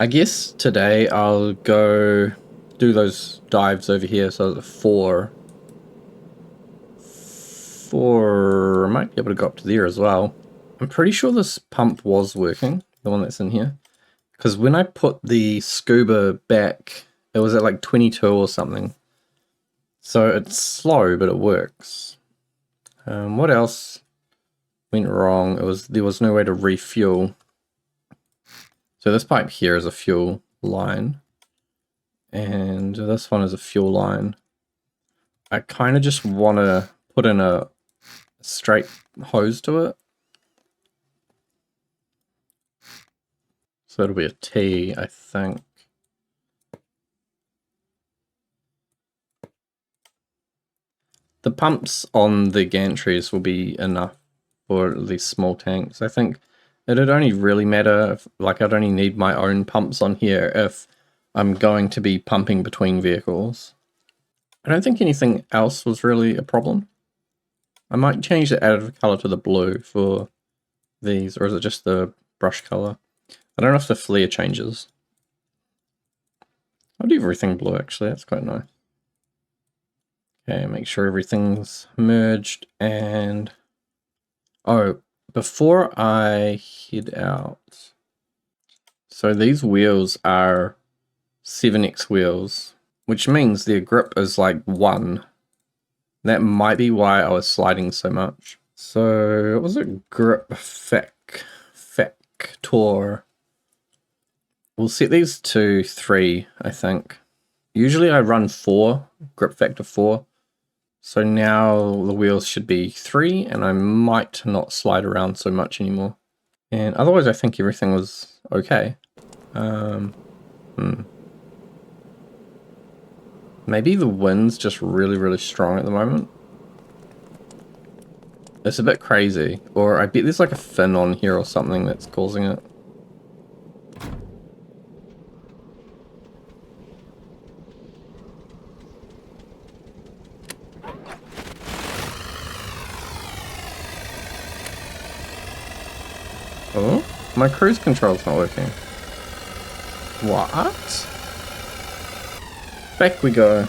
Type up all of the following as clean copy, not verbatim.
I guess today I'll go do those dives over here. So the four, I might be able to go up to there as well. I'm pretty sure this pump was working, the one that's in here. Because when I put the scuba back, it was at like 22 or something. So it's slow, but it works. What else went wrong? There was no way to refuel. So this pipe here is a fuel line. And this one is a fuel line. I kind of just want to put in a straight hose to it. So it'll be a T, I think. The pumps on the gantries will be enough for these small tanks. I think it'd only really matter if, like, I'd only need my own pumps on here if I'm going to be pumping between vehicles. I don't think anything else was really a problem. I might change the additive color to the blue for these, or is it just the brush color? I don't know if the flare changes. I'll do everything blue actually, that's quite nice. Okay, make sure everything's merged and... Oh, before I head out... So these wheels are 7x wheels, which means their grip is like 1. That might be why I was sliding so much. So, what was it? Grip factor. We'll set these to 3, I think. Usually I run 4, grip factor 4. So now the wheels should be 3, and I might not slide around so much anymore. And otherwise I think everything was okay. Maybe the wind's just really strong at the moment. It's a bit crazy. Or I bet there's like a fin on here or something that's causing it. Oh, my cruise control's not working. What? Back we go.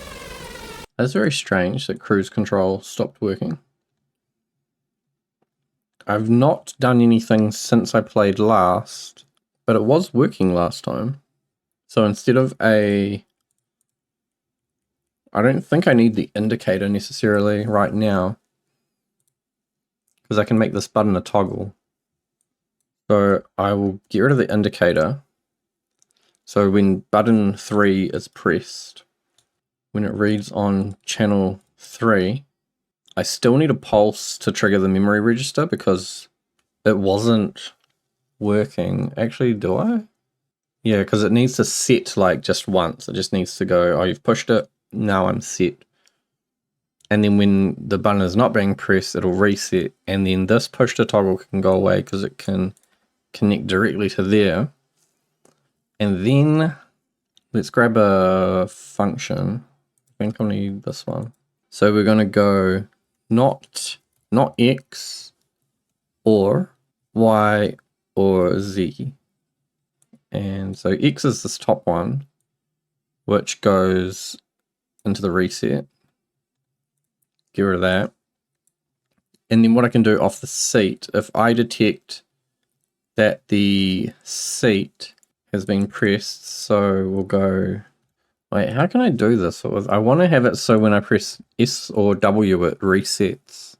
That's very strange that cruise control stopped working. I've not done anything since I played last, but it was working last time. So instead of I don't think I need the indicator necessarily right now, because I can make this button a toggle. So I will get rid of the indicator. So when button 3 is pressed, when it reads on channel 3, I still need a pulse to trigger the memory register because it wasn't working. Actually, do I? Yeah, because it needs to set like just once. It just needs to go, oh, you've pushed it, now I'm set. And then when the button is not being pressed, it'll reset. And then this push to toggle can go away because it can connect directly to there. And then let's grab a function. I think I'll need this one. So we're going to go not X or Y or Z. And so X is this top one, which goes into the reset. Get rid of that. And then what I can do off the seat, if I detect that the seat has been pressed, so we'll go... Wait, how can I do this? I want to have it so when I press S or W, it resets,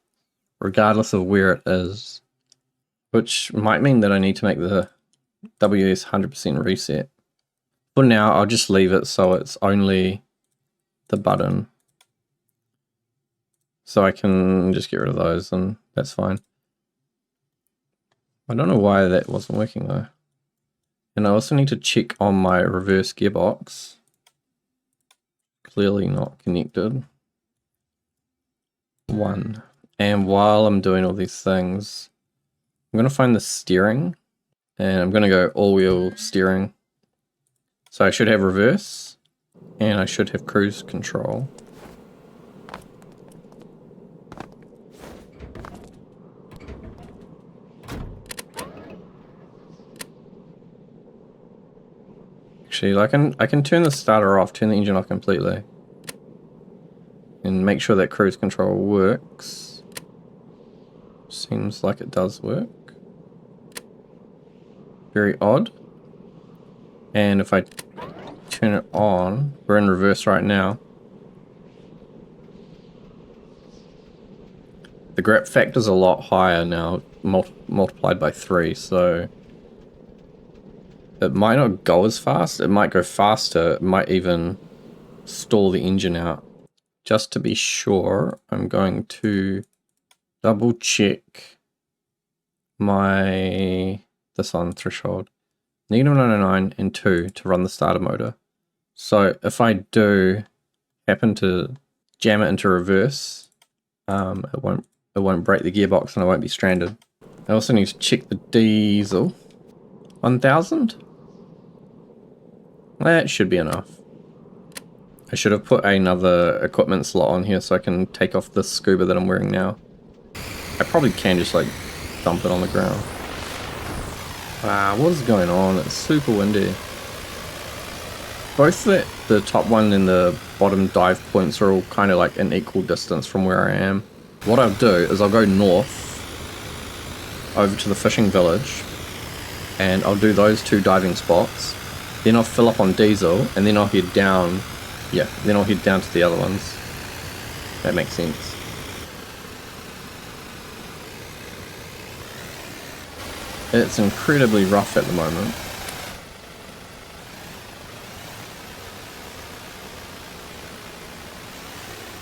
regardless of where it is. Which might mean that I need to make the WS 100% reset. For now, I'll just leave it so it's only the button. So I can just get rid of those and that's fine. I don't know why that wasn't working though. And I also need to check on my reverse gearbox. Clearly not connected. 1. And while I'm doing all these things, I'm going to find the steering and I'm going to go all-wheel steering. So I should have reverse and I should have cruise control. Actually, I can turn the starter off, turn the engine off completely. And make sure that cruise control works. Seems like it does work. Very odd. And if I turn it on, we're in reverse right now. The grip factor's a lot higher now, multiplied by 3, so it might not go as fast, it might go faster, it might even stall the engine out. Just to be sure, I'm going to double check this on threshold. -909 and 2 to run the starter motor. So if I do happen to jam it into reverse, it won't break the gearbox and I won't be stranded. I also need to check the diesel. 1000? That should be enough. I should have put another equipment slot on here so I can take off this scuba that I'm wearing now. I probably can just like dump it on the ground. Wow, what is going on? It's super windy. Both the top one and the bottom dive points are all kind of like an equal distance from where I am. What I'll do is I'll go north over to the fishing village and I'll do those 2 diving spots. Then I'll fill up on diesel and then I'll head down. Yeah, then I'll head down to the other ones. That makes sense. It's incredibly rough at the moment.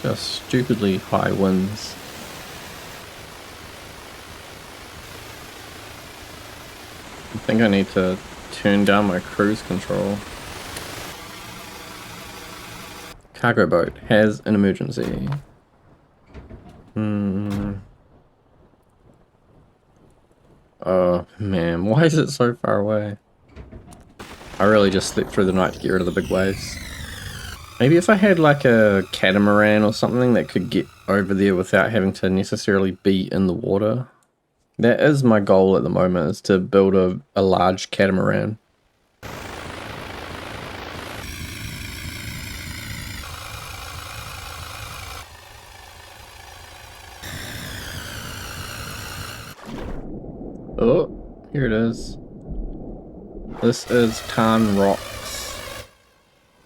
Just stupidly high winds. I think I need to turn down my cruise control. Cargo boat has an emergency. Oh man, why is it so far away? I really just slept through the night to get rid of the big waves. Maybe if I had like a catamaran or something that could get over there without having to necessarily be in the water. That is my goal at the moment, is to build a large catamaran. Oh, here it is. This is Tarn Rocks.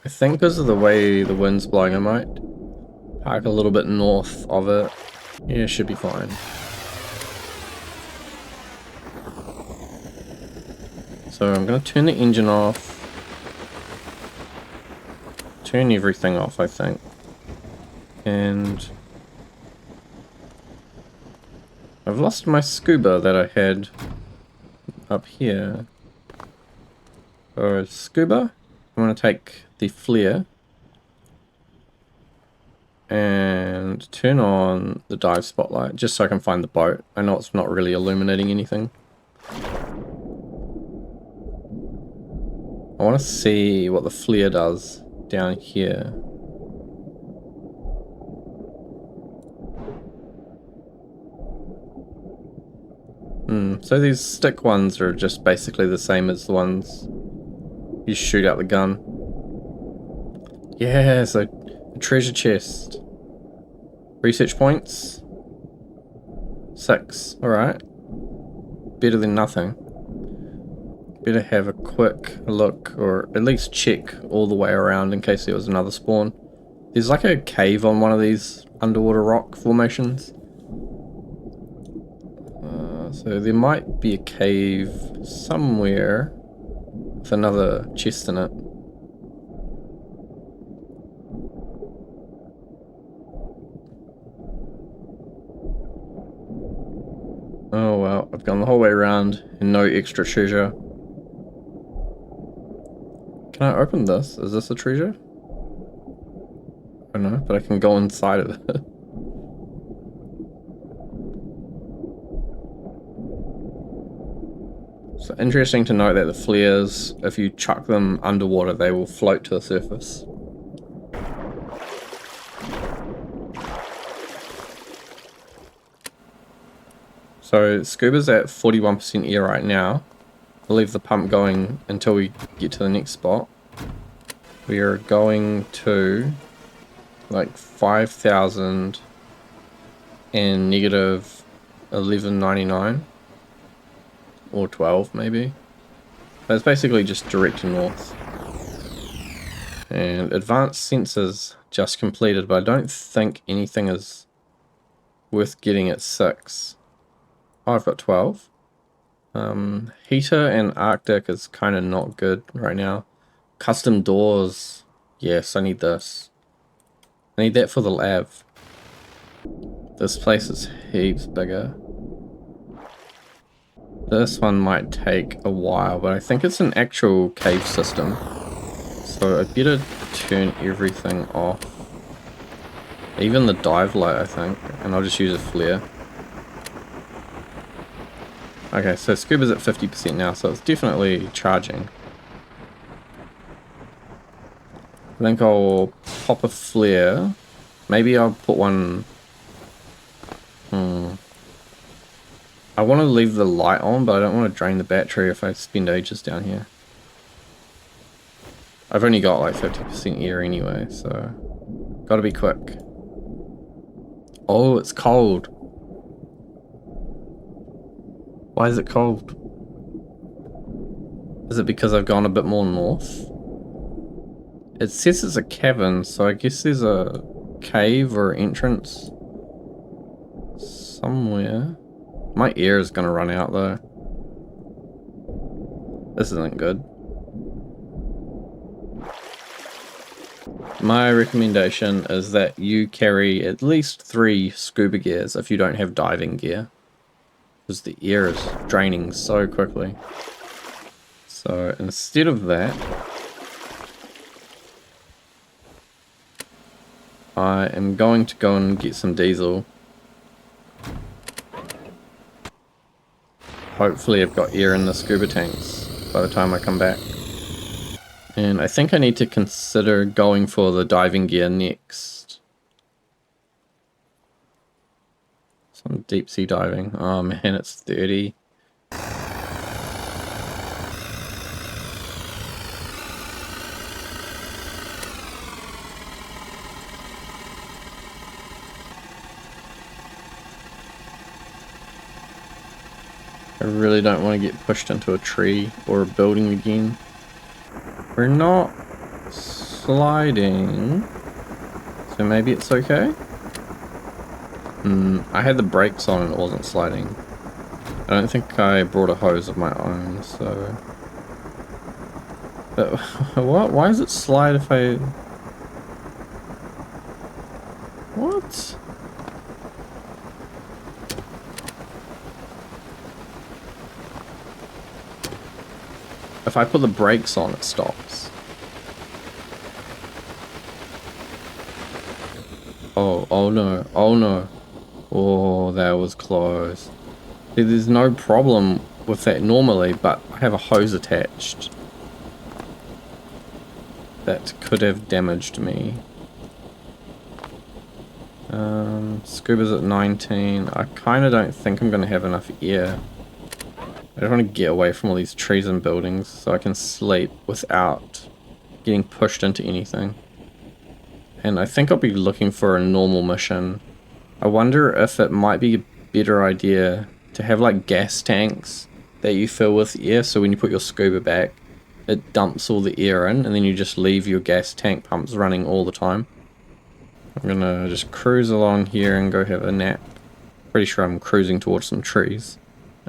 I think because of the way the wind's blowing, I might park a little bit north of it. Yeah, should be fine. So I'm going to turn the engine off. Turn everything off, I think. And I've lost my scuba that I had up here. So scuba, I'm going to take the flare and turn on the dive spotlight just so I can find the boat. I know it's not really illuminating anything. I want to see what the flare does down here. So these stick ones are just basically the same as the ones you shoot out the gun. Yeah, so a treasure chest. Research points. 6. Alright. Better than nothing. Better have a quick look, or at least check all the way around in case there was another spawn. There's like a cave on one of these underwater rock formations. So there might be a cave somewhere with another chest in it. Oh well, I've gone the whole way around and no extra treasure. Can I open this? Is this a treasure? I don't know, but I can go inside of it. So interesting to note that the flares, if you chuck them underwater, they will float to the surface. So scuba's at 41% air right now. I'll leave the pump going until we get to the next spot. we are going to like 5,000 and negative 1199 or 12 maybe. That's basically just direct north. And advanced sensors just completed, but I don't think anything is worth getting at 6. Oh, I've got 12. Heater and Arctic is kind of not good right now. Custom doors. Yes, I need this. I need that for the lab. This place is heaps bigger. This one might take a while, but I think it's an actual cave system. So I better turn everything off. Even the dive light, I think. And I'll just use a flare. Okay, so scuba's at 50% now, so it's definitely charging. I think I'll pop a flare. Maybe I'll put one... I want to leave the light on, but I don't want to drain the battery if I spend ages down here. I've only got like 50% air anyway, so... Gotta be quick. Oh, it's cold. Why is it cold? Is it because I've gone a bit more north? It says it's a cavern, so I guess there's a cave or entrance somewhere. My air is gonna run out though. This isn't good. My recommendation is that you carry at least 3 scuba gears if you don't have diving gear, because the air is draining so quickly. So instead of that, I am going to go and get some diesel. Hopefully I've got air in the scuba tanks by the time I come back. And I think I need to consider going for the diving gear next. Some deep sea diving. Oh man, it's 30. I really don't want to get pushed into a tree or a building again. We're not sliding, so maybe it's okay. I had the brakes on and it wasn't sliding. I don't think I brought a hose of my own, so... But what? Why does it slide if I... What? If I put the brakes on, it stops. Oh no, oh no. Oh, that was close. There's no problem with that normally, but I have a hose attached. That could have damaged me. Scuba's at 19. I kind of don't think I'm going to have enough air. I don't want to get away from all these trees and buildings so I can sleep without getting pushed into anything. And I think I'll be looking for a normal mission. I wonder if it might be a better idea to have like gas tanks that you fill with air, so when you put your scuba back, it dumps all the air in, and then you just leave your gas tank pumps running all the time. I'm gonna just cruise along here and go have a nap. Pretty sure I'm cruising towards some trees.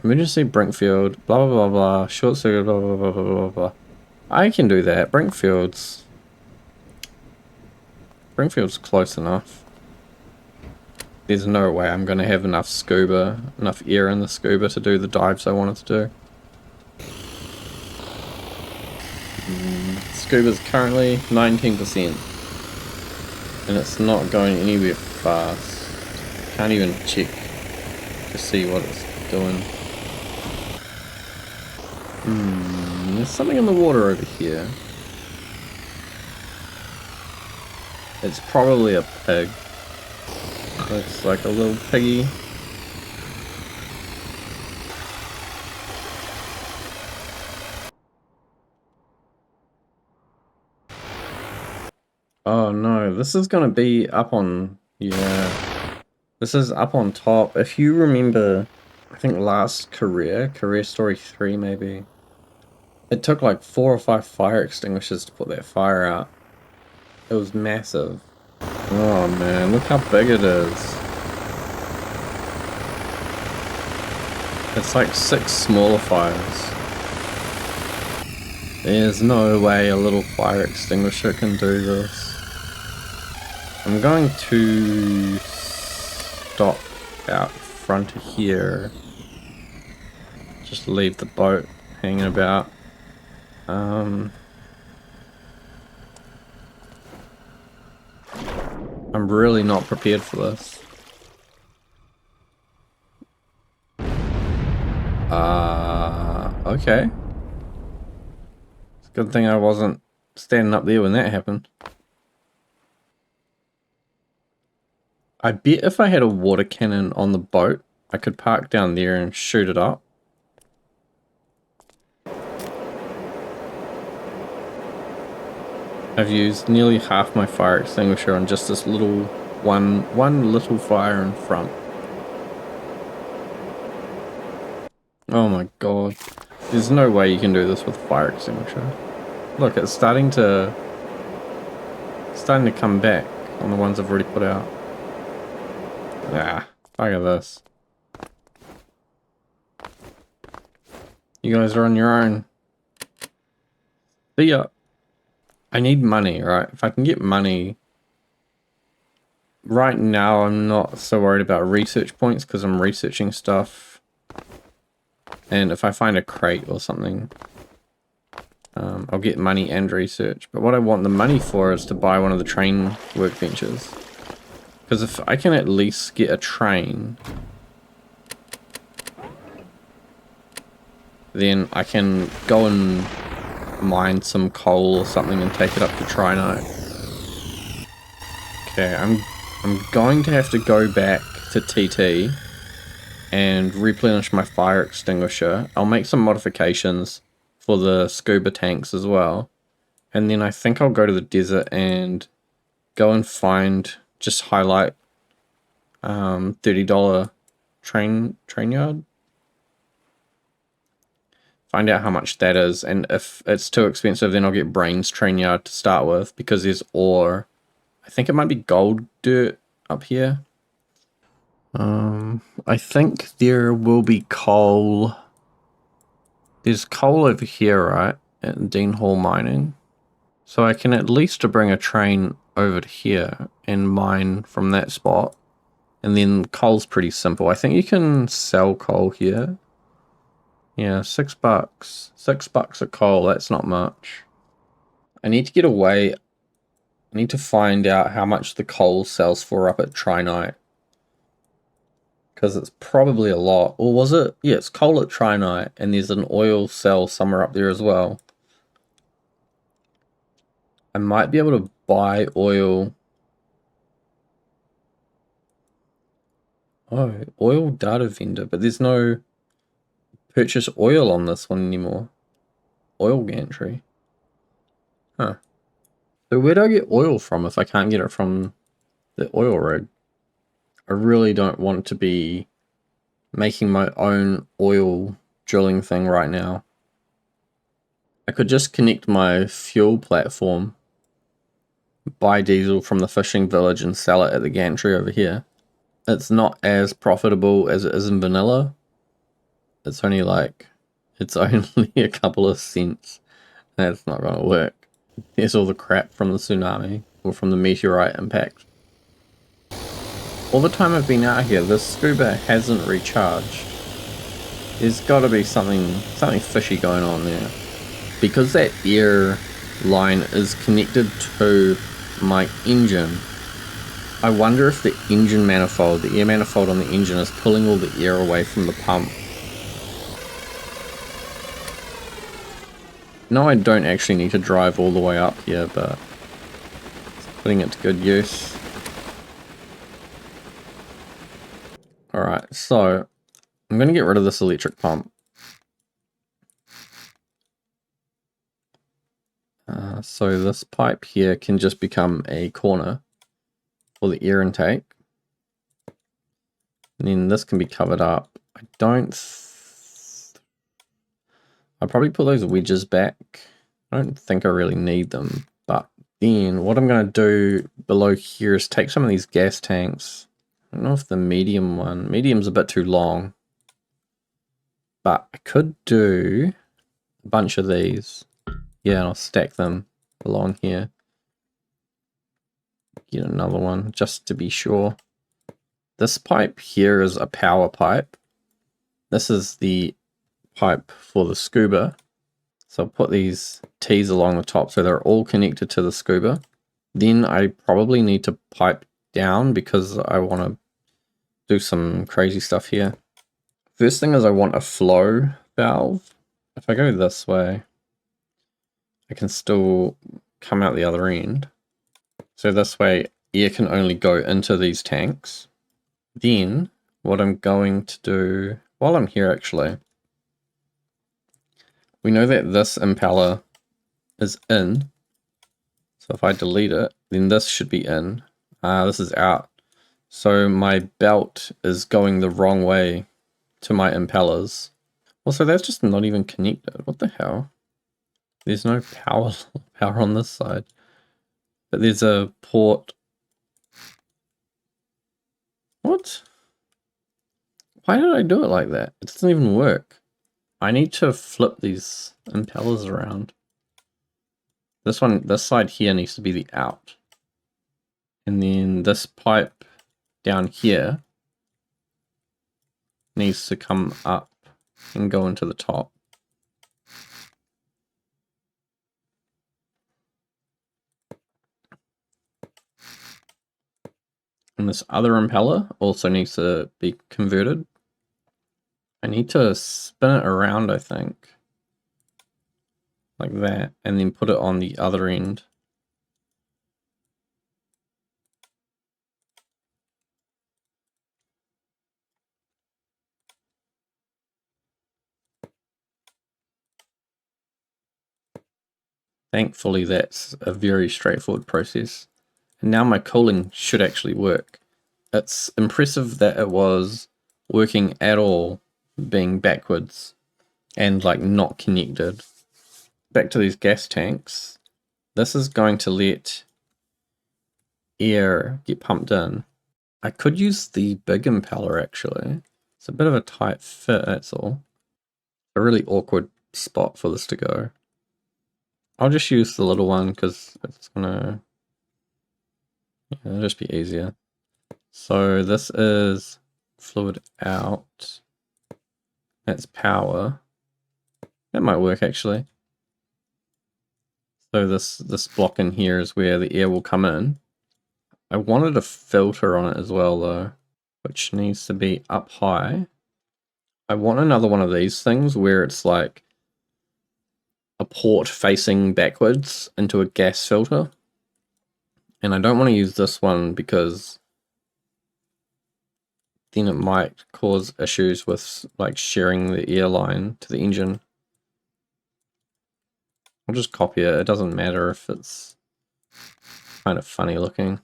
Emergency Brinkfield, blah blah blah blah, short circuit, blah blah blah blah blah blah. I can do that. Brinkfield's close enough. There's no way I'm gonna have enough air in the scuba to do the dives I wanted to do. Scuba's currently 19%. And it's not going anywhere fast. Can't even check to see what it's doing. There's something in the water over here. It's probably a pig. Looks like a little piggy. Oh no, this is gonna be up on, yeah. This is up on top. If you remember, I think last Career Story 3 maybe, it took like 4 or 5 fire extinguishers to put that fire out. It was massive. Oh man, look how big it is. It's like 6 smaller fires. There's no way a little fire extinguisher can do this. I'm going to stop out front of here. Just leave the boat hanging about. I'm really not prepared for this. Okay. It's a good thing I wasn't standing up there when that happened. I bet if I had a water cannon on the boat, I could park down there and shoot it up. I've used nearly half my fire extinguisher on just this little one little fire in front. Oh my god. There's no way you can do this with a fire extinguisher. Look, it's starting to come back on the ones I've already put out. Ah, look at this. You guys are on your own. See ya. I need money, right? If I can get money... Right now, I'm not so worried about research points because I'm researching stuff. And if I find a crate or something, I'll get money and research. But what I want the money for is to buy one of the train workbenches. Because if I can at least get a train, then I can go and mine some coal or something and take it up to Trinite. Okay, I'm going to have to go back to TT and replenish my fire extinguisher. I'll make some modifications for the scuba tanks as well. And then I think I'll go to the desert and go and find, just highlight $30 train yard. Find out how much that is, and if it's too expensive, then I'll get Brains train yard to start with, because there's ore. I think it might be gold dirt up here. I think there will be coal. There's coal over here, right? At Dean Hall Mining. So I can at least bring a train over to here and mine from that spot. And then coal's pretty simple. I think you can sell coal here. Yeah, $6. $6 a coal, that's not much. I need to get away. I need to find out how much the coal sells for up at Trinite. Because it's probably a lot. Or was it? Yeah, it's coal at Trinite, and there's an oil cell somewhere up there as well. I might be able to buy oil. Oh, oil data vendor, but there's no purchase oil on this one anymore. Oil gantry. Huh. So where do I get oil from if I can't get it from the oil rig? I really don't want to be making my own oil drilling thing right now. I could just connect my fuel platform, buy diesel from the fishing village and sell it at the gantry over here. It's not as profitable as it is in vanilla. It's only a couple of cents. That's not gonna work. Here's all the crap from the tsunami or from the meteorite impact. All the time I've been out here, this scuba hasn't recharged. There's gotta be something fishy going on there. Because that air line is connected to my engine, I wonder if the engine manifold, the air manifold on the engine, is pulling all the air away from the pump. No, I don't actually need to drive all the way up here, but putting it to good use. Alright, so I'm going to get rid of this electric pump. So this pipe here can just become a corner for the air intake. And then this can be covered up. I'll probably put those wedges back. I don't think I really need them. But then what I'm going to do below here is take some of these gas tanks. I don't know if the medium's a bit too long. But I could do a bunch of these. Yeah, and I'll stack them along here. Get another one just to be sure. This pipe here is a power pipe. This is the pipe for the scuba. So I'll put these T's along the top so they're all connected to the scuba. Then I probably need to pipe down because I want to do some crazy stuff here. First thing is I want a flow valve. If I go this way, I can still come out the other end. So this way air can only go into these tanks. Then what I'm going to do while I'm here, actually, we know that this impeller is in. So if I delete it, then this should be in. This is out. So my belt is going the wrong way to my impellers. Also, that's just not even connected. What the hell? There's no power on this side. But there's a port. What? Why did I do it like that? It doesn't even work. I need to flip these impellers around. This side here needs to be the out. And then this pipe down here needs to come up and go into the top. And this other impeller also needs to be converted. I need to spin it around, I think. Like that. And then put it on the other end. Thankfully, that's a very straightforward process. And now my cooling should actually work. It's impressive that it was working at all, being backwards and like not connected. Back to these gas tanks. This is going to let air get pumped in. I could use the big impeller actually. It's a bit of a tight fit, that's all. A really awkward spot for this to go. I'll just use the little one because it's gonna it'll just be easier. So this is fluid out. That's power. That might work actually. So this block in here is where the air will come in. I wanted a filter on it as well though, which needs to be up high. I want another one of these things where it's like a port facing backwards into a gas filter. And I don't want to use this one because then it might cause issues with like sharing the air line to the engine. I'll just copy it. It doesn't matter if it's kind of funny looking.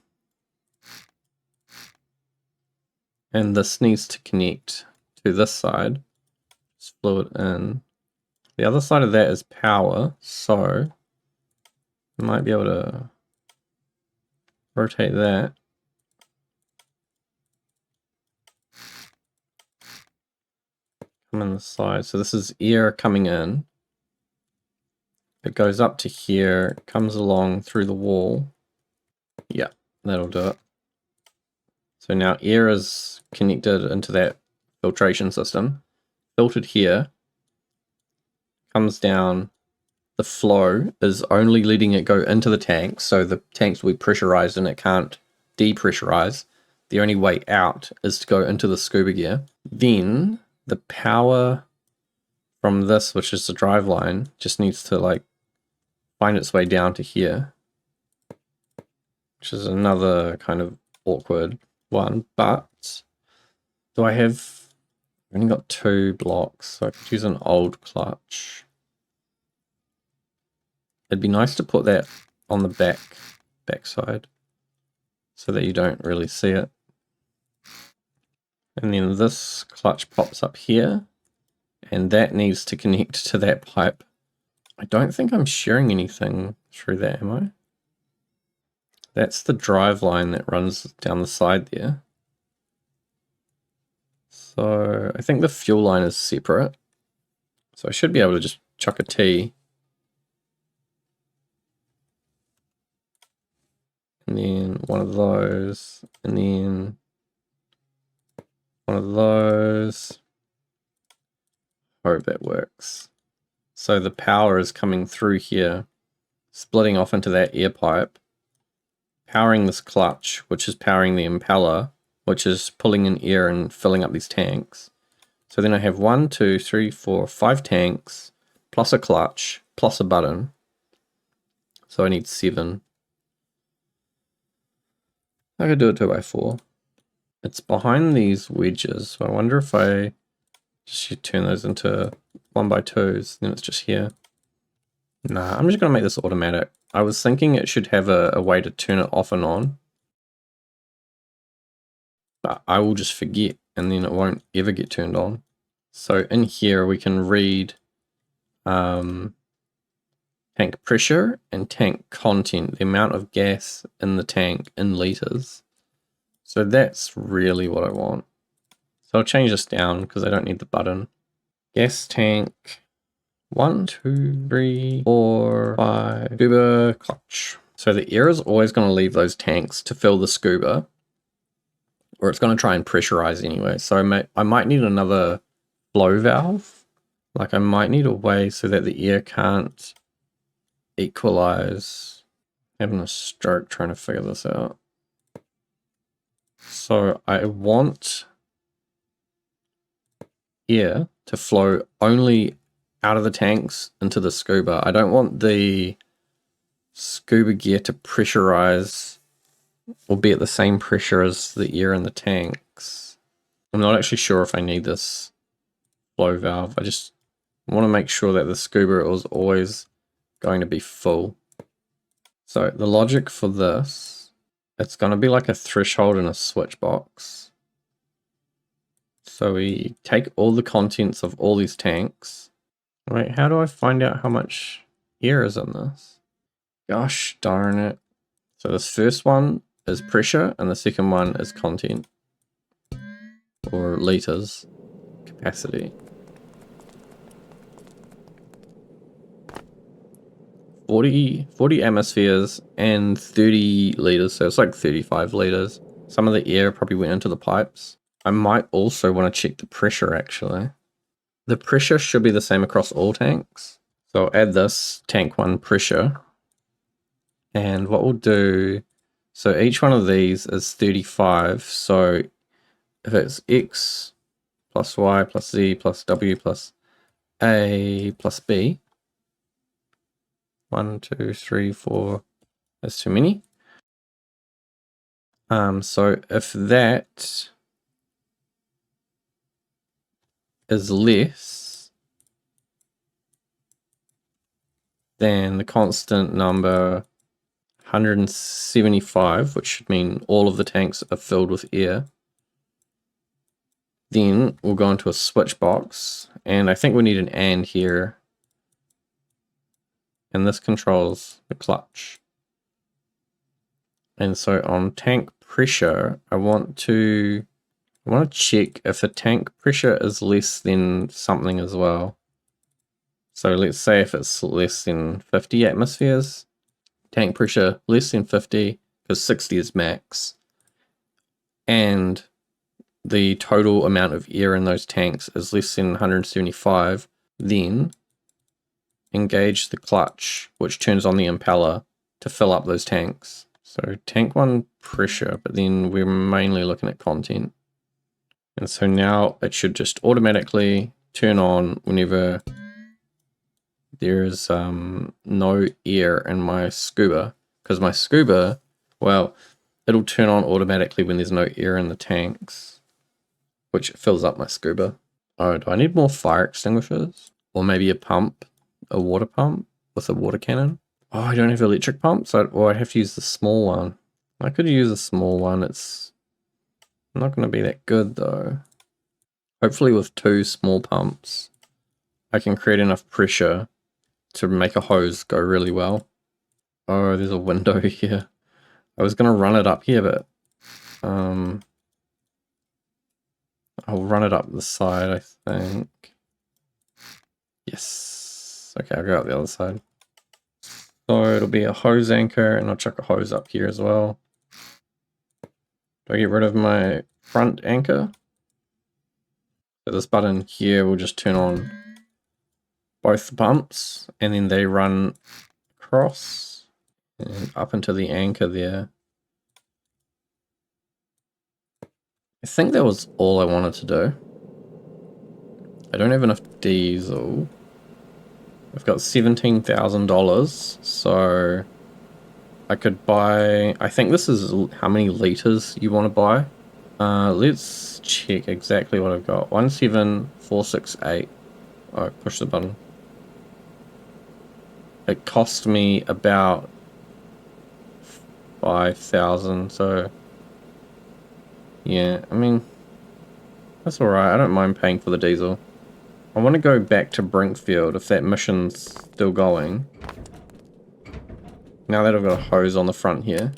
And this needs to connect to this side. Just fluid in. The other side of that is power, so I might be able to rotate that. Come in the side. So this is air coming in. It goes up to here, comes along through the wall. Yeah, that'll do it. So now air is connected into that filtration system. Filtered here. Comes down. The flow is only letting it go into the tank, so the tanks will be pressurized and it can't depressurize. The only way out is to go into the scuba gear. Then the power from this, which is the drive line, just needs to like find its way down to here, which is another kind of awkward one. But do I have, I've only got 2 blocks, so I could use an old clutch. It'd be nice to put that on the backside so that you don't really see it. And then this clutch pops up here, and that needs to connect to that pipe. I don't think I'm sharing anything through that, am I? That's the drive line that runs down the side there. So I think the fuel line is separate. So I should be able to just chuck a T. And then one of those, and then one of those. Hope that works. So the power is coming through here, splitting off into that air pipe, powering this clutch, which is powering the impeller, which is pulling in air and filling up these tanks. So then I have 1, 2, 3, 4, 5 tanks, plus a clutch, plus a button. So I need 7. I could do it 2x4. It's behind these wedges, so I wonder if I just turn those into 1x2s, then it's just here. Nah, I'm just going to make this automatic. I was thinking it should have a way to turn it off and on, but I will just forget and then it won't ever get turned on. So in here we can read tank pressure and tank content, the amount of gas in the tank in liters. So that's really what I want. So I'll change this down because I don't need the button. Gas tank 1, 2, 3, 4, 5, scuba clutch. So the air is always going to leave those tanks to fill the scuba, or it's going to try and pressurize anyway. So I might need another flow valve. Like I might need a way so that the air can't equalize. Having a stroke trying to figure this out. So I want air to flow only out of the tanks into the scuba. I don't want the scuba gear to pressurize or be at the same pressure as the air in the tanks. I'm not actually sure if I need this flow valve. I just want to make sure that the scuba is always going to be full. So the logic for this, it's going to be like a threshold in a switch box. So we take all the contents of all these tanks. Wait, how do I find out how much air is in this? Gosh darn it. So this first one is pressure and the second one is content. Or liters, capacity. 40 atmospheres and 30 liters, so it's like 35 liters. Some of the air probably went into the pipes. I might also want to check the pressure actually. The pressure should be the same across all tanks. So I'll add this tank 1 pressure. And what we'll do, so each one of these is 35. So if it's X plus Y plus Z plus W plus A plus B, 1, 2, 3, 4, that's too many. So if that is less than the constant number 175, which should mean all of the tanks are filled with air, then we'll go into a switch box, and I think we need an AND here, and this controls the clutch. And so on tank pressure, I want to check if the tank pressure is less than something as well. So let's say if it's less than 50 atmospheres, tank pressure less than 50, because 60 is max, and the total amount of air in those tanks is less than 175, then engage the clutch, which turns on the impeller to fill up those tanks. So tank 1 pressure, but then we're mainly looking at content. And so now it should just automatically turn on whenever there's no air in my scuba, because my scuba, well, it'll turn on automatically when there's no air in the tanks, which fills up my scuba. Oh, do I need more fire extinguishers? Or maybe a pump, a water pump with a water cannon? Oh, I don't have electric pumps? Or I'd have to use the small one. I could use a small one. It's not going to be that good though. Hopefully with 2 small pumps, I can create enough pressure to make a hose go really well. Oh, there's a window here. I was going to run it up here, but I'll run it up the side, I think. Yes. Okay, I'll go out the other side. So it'll be a hose anchor, and I'll chuck a hose up here as well. Do I get rid of my front anchor? So this button here will just turn on both the pumps, and then they run across and up into the anchor there. I think that was all I wanted to do. I don't have enough diesel. I've got $17,000, so I could buy, I think this is how many liters you want to buy. Let's check exactly what I've got. 17468. Alright, push the button. It cost me about 5,000, so yeah, I mean, that's alright. I don't mind paying for the diesel. I want to go back to Brinkfield if that mission's still going. Now that I've got a hose on the front here.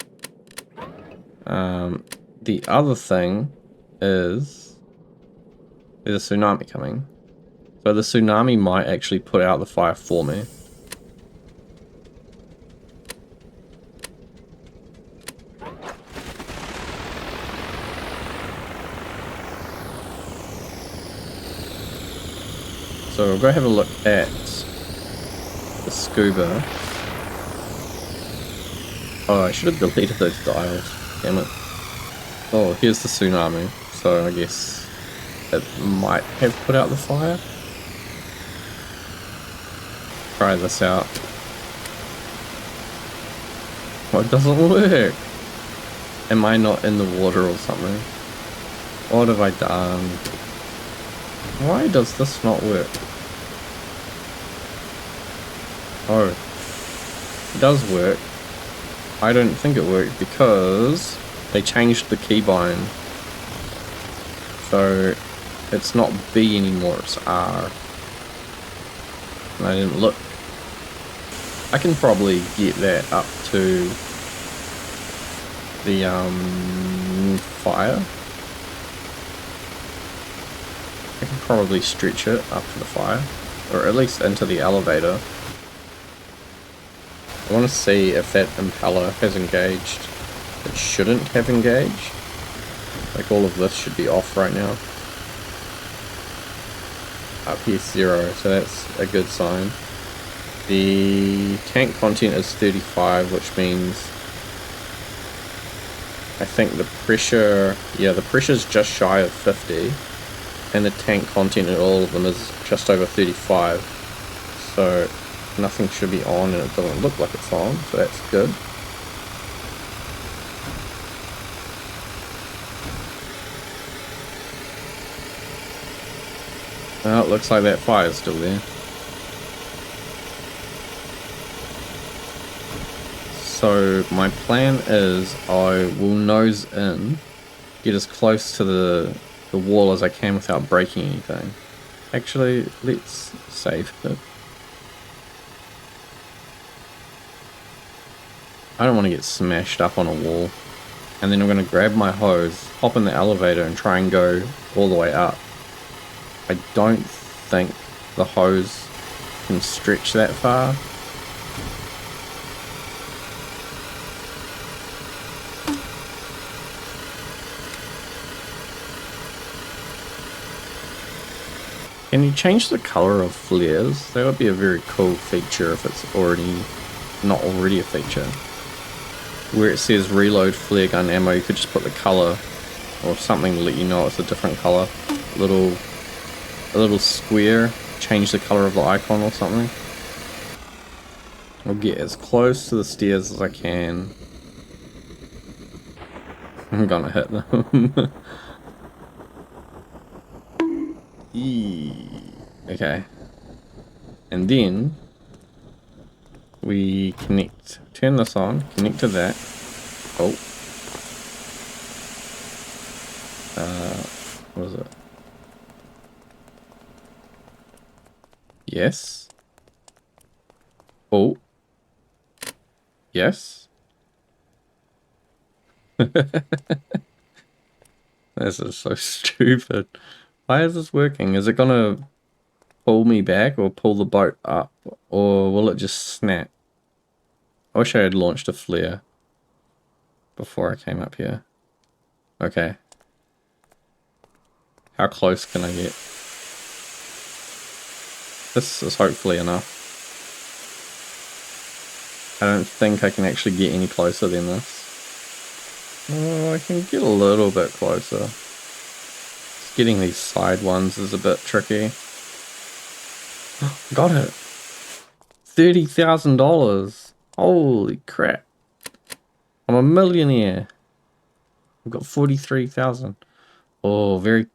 The other thing is there's a tsunami coming. So the tsunami might actually put out the fire for me. So we'll go have a look at the scuba. Oh, I should have deleted those dials. Damn it. Oh, here's the tsunami. So I guess it might have put out the fire. Try this out. Oh, it doesn't work. Am I not in the water or something? What have I done? Why does this not work? Oh, it does work. I don't think it worked because they changed the keybind. So it's not B anymore, it's R. And I didn't look. I can probably get that up to the fire. I can probably stretch it up to the fire, or at least into the elevator. I want to see if that impeller has engaged. It shouldn't have engaged. Like all of this should be off right now. Up here 0, so that's a good sign. The tank content is 35, which means I think the pressure, yeah, the pressure's just shy of 50, and the tank content in all of them is just over 35. So nothing should be on, and it doesn't look like it's on, so that's good. Well, it looks like that fire's still there. So my plan is I will nose in, get as close to the wall as I can without breaking anything. Actually, let's save it. I don't want to get smashed up on a wall. And then I'm going to grab my hose, hop in the elevator and try and go all the way up. I don't think the hose can stretch that far. Can you change the color of flares? That would be a very cool feature if it's not already a feature. Where it says reload flare gun ammo, you could just put the color or something to let you know it's a different color. A little square, change the color of the icon or something. I'll get as close to the stairs as I can. I'm gonna hit them. Okay. And then we connect, turn this on, connect to that. Oh. What is it? Yes. Oh. Yes. This is so stupid. Why is this working? Is it gonna pull me back or pull the boat up? Or will it just snap? I wish I had launched a flare before I came up here. Okay. How close can I get? This is hopefully enough. I don't think I can actually get any closer than this. Oh, I can get a little bit closer. Just getting these side ones is a bit tricky. Got it. $30,000. Holy crap. I'm a millionaire. I've got 43,000. Oh, very...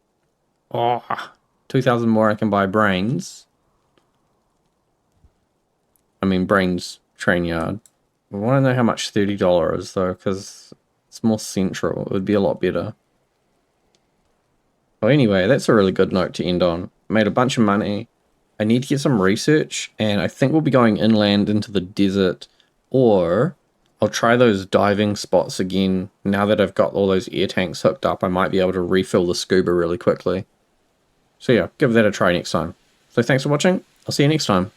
Oh, 2,000 more I can buy brains. I mean, brains train yard. I want to know how much $30 is though, because it's more central. It would be a lot better. Well, anyway, that's a really good note to end on. Made a bunch of money. I need to get some research, and I think we'll be going inland into the desert, or I'll try those diving spots again. Now that I've got all those air tanks hooked up, I might be able to refill the scuba really quickly. So yeah, give that a try next time. So thanks for watching. I'll see you next time.